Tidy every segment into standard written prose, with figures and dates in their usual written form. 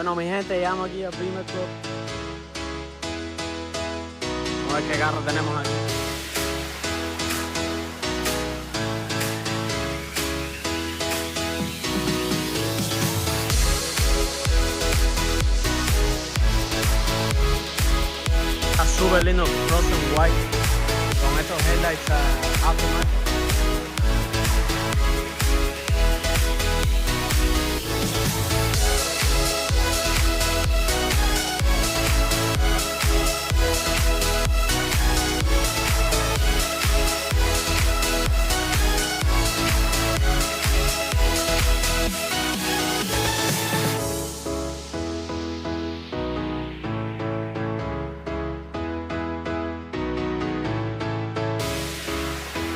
Bueno, mi gente, llegamos aquí al Bimmer Club. Vamos a ver qué carro tenemos aquí. Está súper lindo, frozen white, con estos headlights automáticos.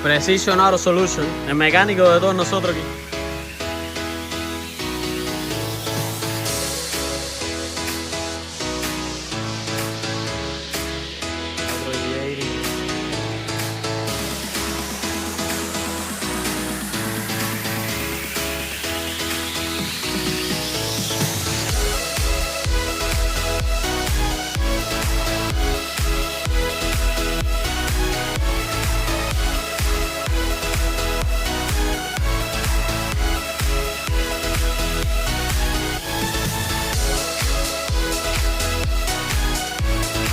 Precision Auto Solution, el mecánico de todos nosotros aquí.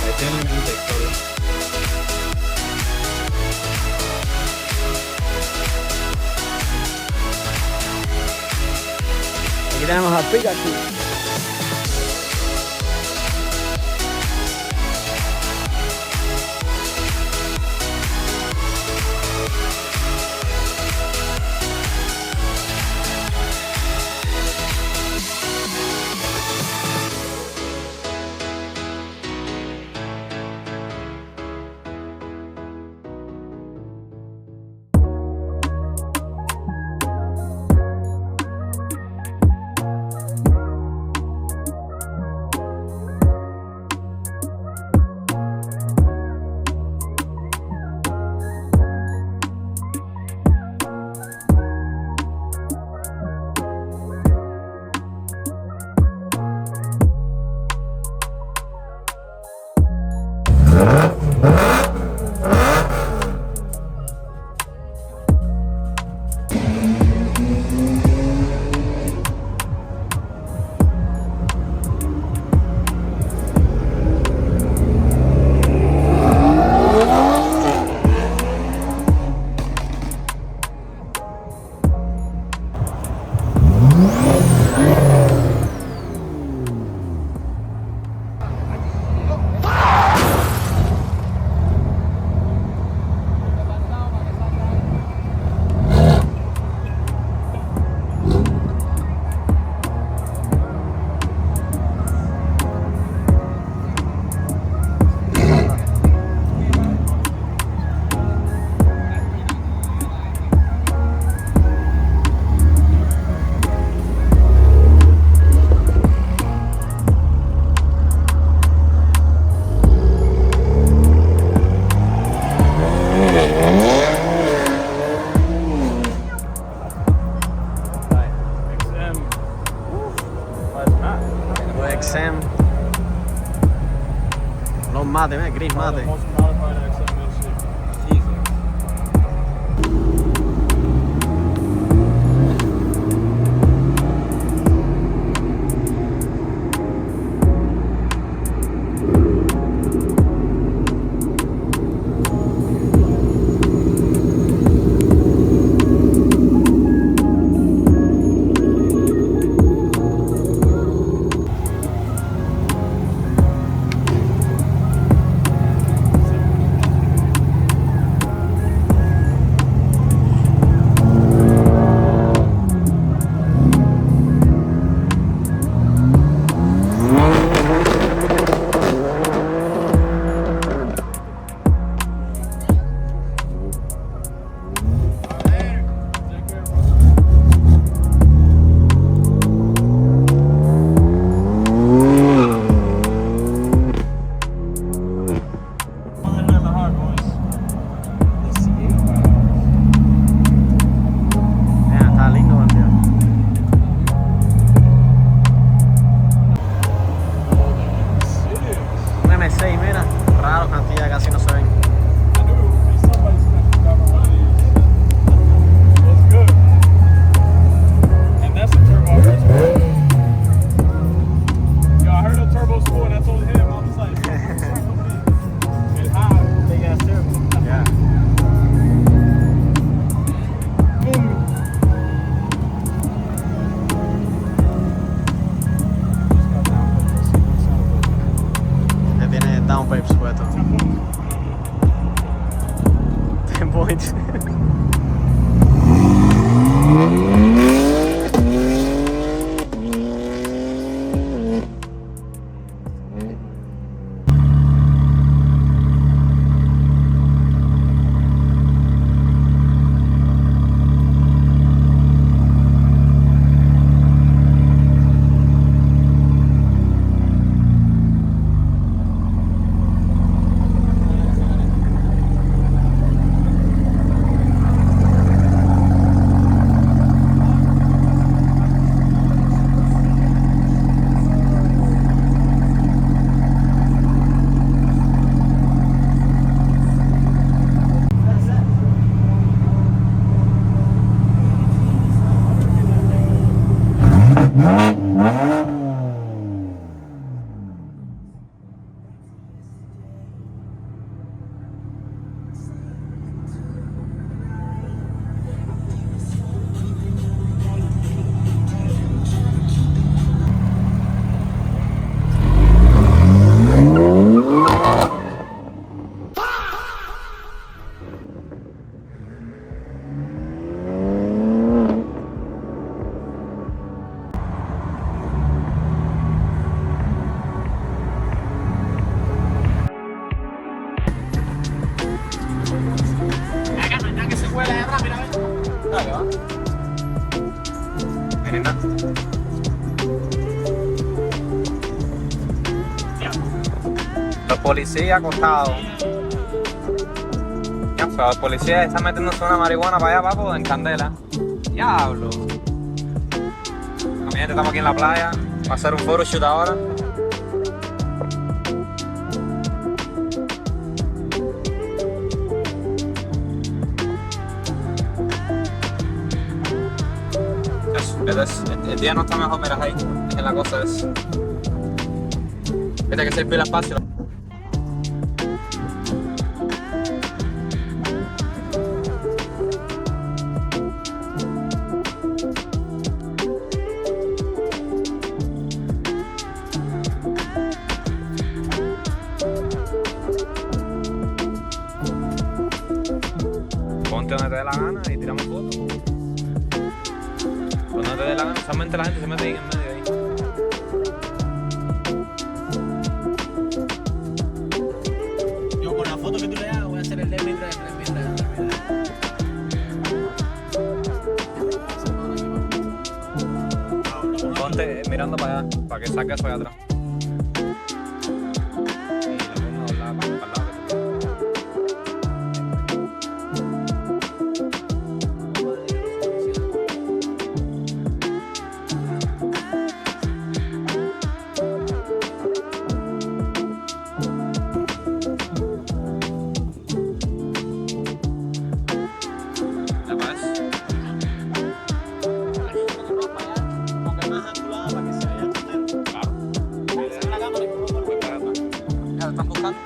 Otro G80. Aquí tenemos al Pikachu. Los mate, gris mate. V6, mira, raro, cantillas casi no se ven. Los policías acostados. Ya, pero los policías están metiéndose una marihuana para allá, papo, en candela. Diablo. Mi gente, estamos aquí en la playa. Va a hacer un photoshoot ahora. El día no está mejor, mira ahí. Es la cosa es. Viste que se pila espacio. Ponte donde te dé la gana y tiramos fotos. Cuando no te dé la gana, solamente la gente se mete ahí en medio ahí. Yo con la foto que tú le hagas voy a hacer el M3. Ponte mirando para allá, para que saque eso allá atrás. Y la pongo a doblar para el lado que tú están buscando.